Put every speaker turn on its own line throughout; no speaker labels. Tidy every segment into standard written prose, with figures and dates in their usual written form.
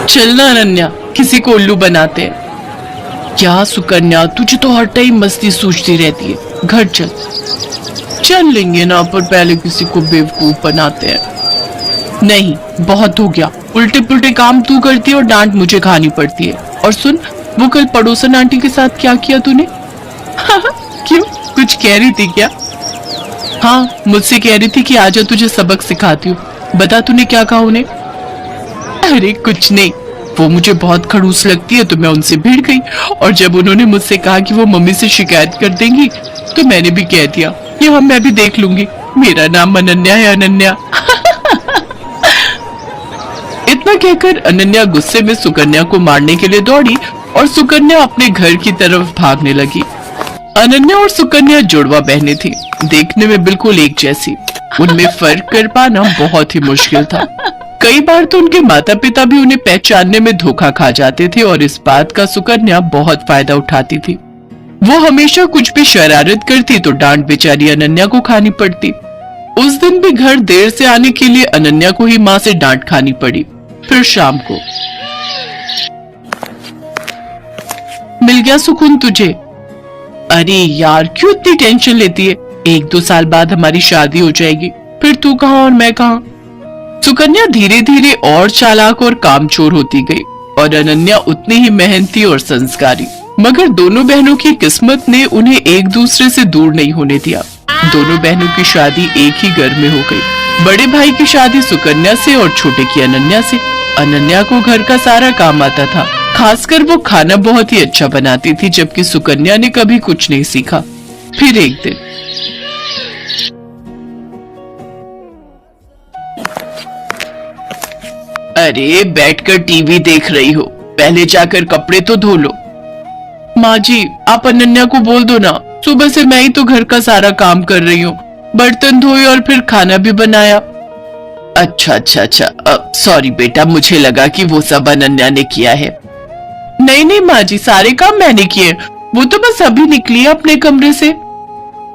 चलना अनन्या, किसी को उल्लू बनाते हैं। क्या सुकन्या, तुझे तो हर टाइम मस्ती सूझती रहती है। घर चल। चल लेंगे ना, पर पहले किसी को बेवकूफ बनाते हैं। नहीं, बहुत हो गया। उल्टे पुल्टे काम तू करती है और डांट मुझे खानी पड़ती है। और सुन, वो कल पड़ोसन आंटी के साथ क्या किया तूने? क्यों, कुछ कह रही थी क्या? हाँ, मुझसे कह रही थी कि आजा तुझे सबक सिखाती हूँ। बता तूने क्या कहा उन्हें? अरे कुछ नहीं, वो मुझे बहुत खड़ूस लगती है तो मैं उनसे भिड़ गई। और जब उन्होंने मुझसे कहा कि वो मम्मी से शिकायत कर देंगी तो मैंने भी कह दिया कि हाँ मैं भी देख लूंगी, मेरा नाम अनन्या है, अनन्या। इतना कहकर अनन्या गुस्से में सुकन्या को मारने के लिए दौड़ी और सुकन्या अपने घर की तरफ भागने लगी। अनन्या और सुकन्या जुड़वा बहनें थी, देखने में बिल्कुल एक जैसी। उनमें फर्क कर पाना बहुत ही मुश्किल था। कई बार तो उनके माता पिता भी उन्हें पहचानने में धोखा खा जाते थे और इस बात का सुकन्या बहुत फायदा उठाती थी। वो हमेशा कुछ भी शरारत करती तो डांट बेचारी अनन्या को खानी पड़ती। उस दिन भी घर देर से आने के लिए अनन्या को ही माँ से डांट खानी पड़ी। फिर शाम को, मिल गया सुकून तुझे? अरे यार, क्यों इतनी टेंशन लेती है? 1-2 साल बाद हमारी शादी हो जाएगी, फिर तू कहाँ और मैं कहाँ। सुकन्या धीरे धीरे और चालाक और कामचोर होती गई और अनन्या उतनी ही मेहनती और संस्कारी। मगर दोनों बहनों की किस्मत ने उन्हें एक दूसरे से दूर नहीं होने दिया। दोनों बहनों की शादी एक ही घर में हो गई। बड़े भाई की शादी सुकन्या से और छोटे की अनन्या से। अनन्या को घर का सारा काम आता था, खासकर वो खाना बहुत ही अच्छा बनाती थी, जबकि सुकन्या ने कभी कुछ नहीं सीखा। फिर एक दिन, अरे बैठकर टीवी देख रही हो, पहले जाकर कपड़े तो धो लो। माँ जी, आप अनन्या को बोल दो ना, सुबह से मैं ही तो घर का सारा काम कर रही हूँ, बर्तन धोए और फिर खाना भी बनाया। अच्छा अच्छा अच्छा, सॉरी बेटा, मुझे लगा कि वो सब अनन्या ने किया है। नहीं नहीं माँ जी, सारे काम मैंने किए, वो तो बस अभी निकली है अपने कमरे से।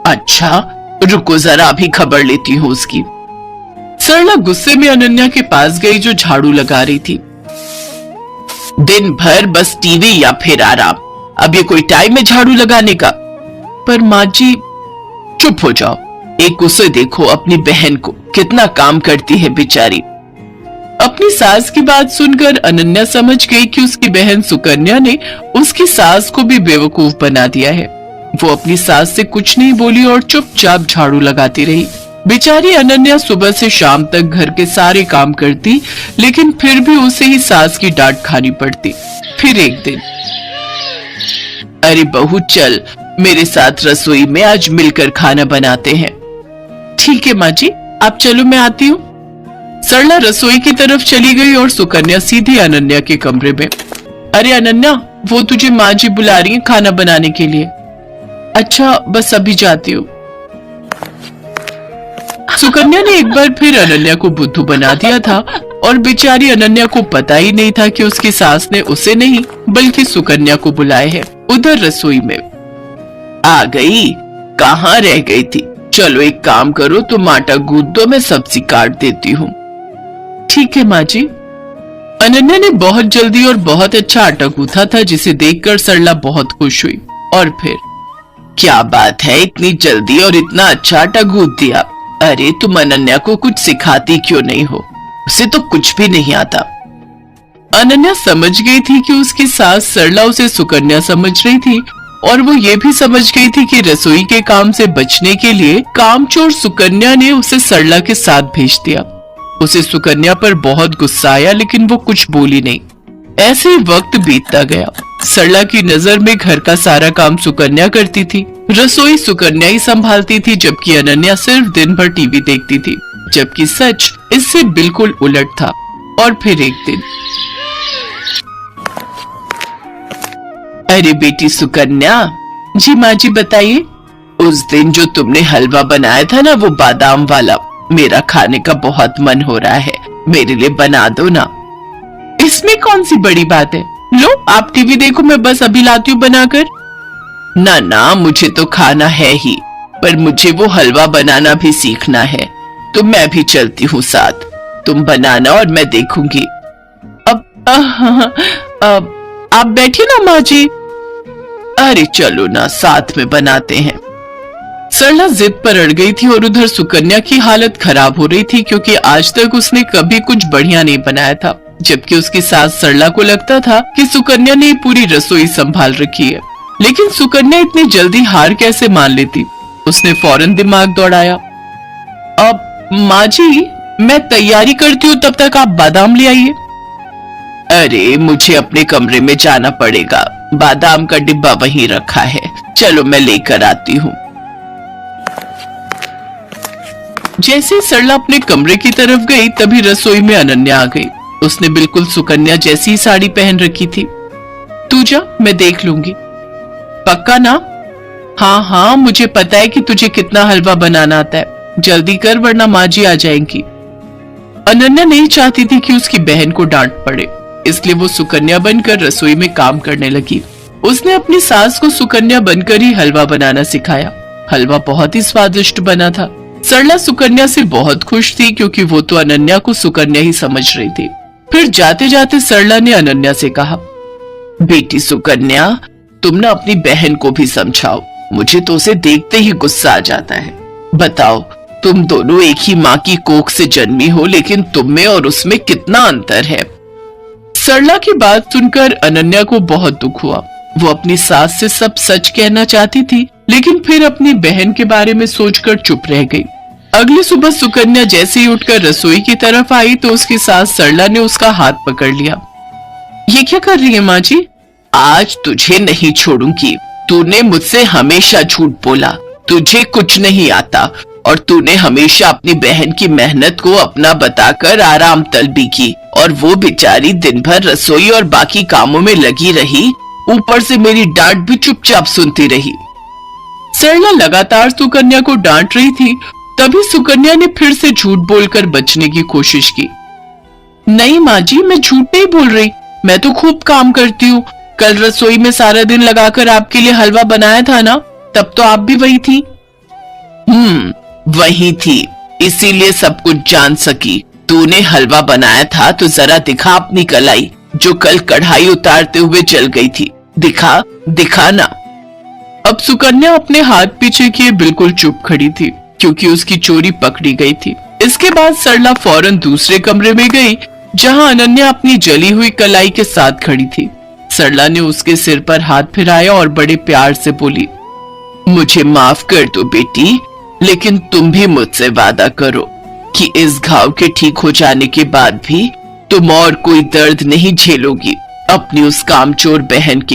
अच्छा, रुको जरा, अभी खबर लेती हूँ उसकी। सरला गुस्से में अनन्या के पास गई जो झाड़ू लगा रही थी। दिन भर बस टीवी या फिर आराम, अब ये कोई टाइम है झाड़ू लगाने का? पर माँ जी। चुप हो जाओ, एक उसे देखो, अपनी बहन को, कितना काम करती है बेचारी। अपनी सास की बात सुनकर अनन्या समझ गई कि उसकी बहन सुकन्या ने उसकी सास को भी बेवकूफ बना दिया है। वो अपनी सास से कुछ नहीं बोली और चुपचाप झाड़ू लगाती रही। बेचारी अनन्या सुबह से शाम तक घर के सारे काम करती, लेकिन फिर भी उसे ही सास की डांट खानी पड़ती। फिर एक दिन, अरे बहू चल, मेरे साथ रसोई में आज मिलकर खाना बनाते हैं। ठीक है माँ जी, आप चलो, मैं आती हूँ। सरला रसोई की तरफ चली गई और सुकन्या सीधी अनन्या के कमरे में। अरे अनन्या, वो तुझे माँ जी बुला रही है खाना बनाने के लिए। अच्छा, बस अभी जाती हूँ। सुकन्या ने एक बार फिर अनन्या को बुद्धू बना दिया था और बेचारी अनन्या को पता ही नहीं था कि उसकी सास ने उसे नहीं बल्कि सुकन्या को बुलाए है। उधर रसोई में, आ गई, कहाँ रह गई थी? चलो एक काम करो, तुम आटा गूंथ दो, मैं सब्जी काट देती हूँ। ठीक है माँ जी। अनन्या ने बहुत जल्दी और बहुत अच्छा आटा गूंथा था, जिसे देखकर सरला बहुत खुश हुई। और फिर, क्या बात है, इतनी जल्दी और इतना अच्छा आटा गूंथ दिया। अरे तुम अनन्या को कुछ सिखाती क्यों नहीं हो? उसे तो कुछ भी नहीं आता। अनन्या समझ गई थी कि उसकी सास सरला उसे सुकन्या समझ रही थी और वो ये भी समझ गई थी कि रसोई के काम से बचने के लिए कामचोर सुकन्या ने उसे सरला के साथ भेज दिया। उसे सुकन्या पर बहुत गुस्सा आया, लेकिन वो कुछ बोली नहीं। ऐसे ही वक्त बीतता गया। सरला की नजर में घर का सारा काम सुकन्या करती थी, रसोई सुकन्या ही संभालती थी, जबकि अनन्या सिर्फ दिन भर टीवी देखती थी, जबकि सच इससे बिल्कुल उलट था। और फिर एक दिन, अरे बेटी सुकन्या। जी माँ जी, बताइए। उस दिन जो तुमने हलवा बनाया था ना, वो बादाम वाला, मेरा खाने का बहुत मन हो रहा है, मेरे लिए बना दो ना। इसमें कौन सी बड़ी बात है, लो आप टीवी देखो, मैं बस अभी लाती हूँ बनाकर। ना ना, मुझे तो खाना है ही, पर मुझे वो हलवा बनाना भी सीखना है, तो मैं भी चलती हूँ साथ। तुम बनाना और मैं देखूंगी। अब आप बैठिए ना माँ जी। अरे चलो ना, साथ में बनाते हैं। सरला जिद पर अड़ गई थी और उधर सुकन्या की हालत खराब हो रही थी, क्योंकि आज तक उसने कभी कुछ बढ़िया नहीं बनाया था, जबकि उसकी सास सरला को लगता था कि सुकन्या ने पूरी रसोई संभाल रखी है। लेकिन सुकन्या इतनी जल्दी हार कैसे मान लेती? उसने फौरन दिमाग दौड़ाया। अब माँ जी, मैं तैयारी करती हूँ, तब तक आप बादाम ले आइए। अरे मुझे अपने कमरे में जाना पड़ेगा, बादाम का डिब्बा वहीं रखा है, चलो मैं लेकर आती हूँ। जैसे ही सरला अपने कमरे की तरफ गई, तभी रसोई में अनन्या आ गई। उसने बिल्कुल सुकन्या जैसी साड़ी पहन रखी थी। तू जा, मैं देख लूंगी। पक्का ना? हाँ हाँ, मुझे पता है कि तुझे कितना हलवा बनाना आता है, जल्दी कर वरना माँ जी आ जाएंगी। अनन्या नहीं चाहती थी कि उसकी बहन को डांट पड़े, इसलिए वो सुकन्या बनकर रसोई में काम करने लगी। उसने अपनी सास को सुकन्या बनकर ही हलवा बनाना सिखाया। हलवा बहुत ही स्वादिष्ट बना था। सरला सुकन्या से बहुत खुश थी, क्योंकि वो तो अनन्या को सुकन्या ही समझ रही थी। फिर जाते जाते सरला ने अनन्या से कहा, बेटी सुकन्या, तुम ना अपनी बहन को भी समझाओ, मुझे तो उसे देखते ही गुस्सा आ जाता है। बताओ, तुम दोनों एक ही माँ की कोख से जन्मी हो, लेकिन तुम में और उसमें कितना अंतर है। सरला की बात सुनकर अनन्या को बहुत दुख हुआ। वो अपनी सास से सब सच कहना चाहती थी, लेकिन फिर अपनी बहन के बारे में सोचकर चुप रह गई। अगली सुबह सुकन्या जैसे ही उठकर रसोई की तरफ आई, तो उसकी सास सरला ने उसका हाथ पकड़ लिया। ये क्या कर रही है माँ जी? आज तुझे नहीं छोड़ूंगी। तूने मुझसे हमेशा झूठ बोला, तुझे कुछ नहीं आता, और तूने हमेशा अपनी बहन की मेहनत को अपना बताकर आराम तलबी की, और वो बेचारी दिन भर रसोई और बाकी कामों में लगी रही, ऊपर से मेरी डांट भी चुपचाप सुनती रही। सरला लगातार सुकन्या को डांट रही थी, तभी सुकन्या ने फिर से झूठ बोलकर बचने की कोशिश की। नहीं माँ जी, मैं झूठ नहीं बोल रही, मैं तो खूब काम करती हूँ। कल रसोई में सारा दिन लगाकर आपके लिए हलवा बनाया था ना, तब तो आप भी वही थी। वही थी, इसीलिए सब कुछ जान सकी। तूने हलवा बनाया था तो जरा दिखा अपनी कलाई, जो कल कढ़ाई उतारते हुए जल गई थी। दिखा दिखा ना। अब सुकन्या अपने हाथ पीछे किए बिल्कुल चुप खड़ी थी, क्योंकि उसकी चोरी पकड़ी गई थी। इसके बाद सरला फौरन दूसरे कमरे में गई, जहां अनन्या अपनी जली हुई कलाई के साथ खड़ी थी। सरला ने उसके सिर पर हाथ फिराया और बड़े प्यार से बोली, मुझे माफ कर दो बेटी, लेकिन तुम भी मुझसे वादा करो कि इस घाव के ठीक हो जाने के बाद भी तुम और कोई दर्द नहीं झेलोगी अपनी उस कामचोर बहन की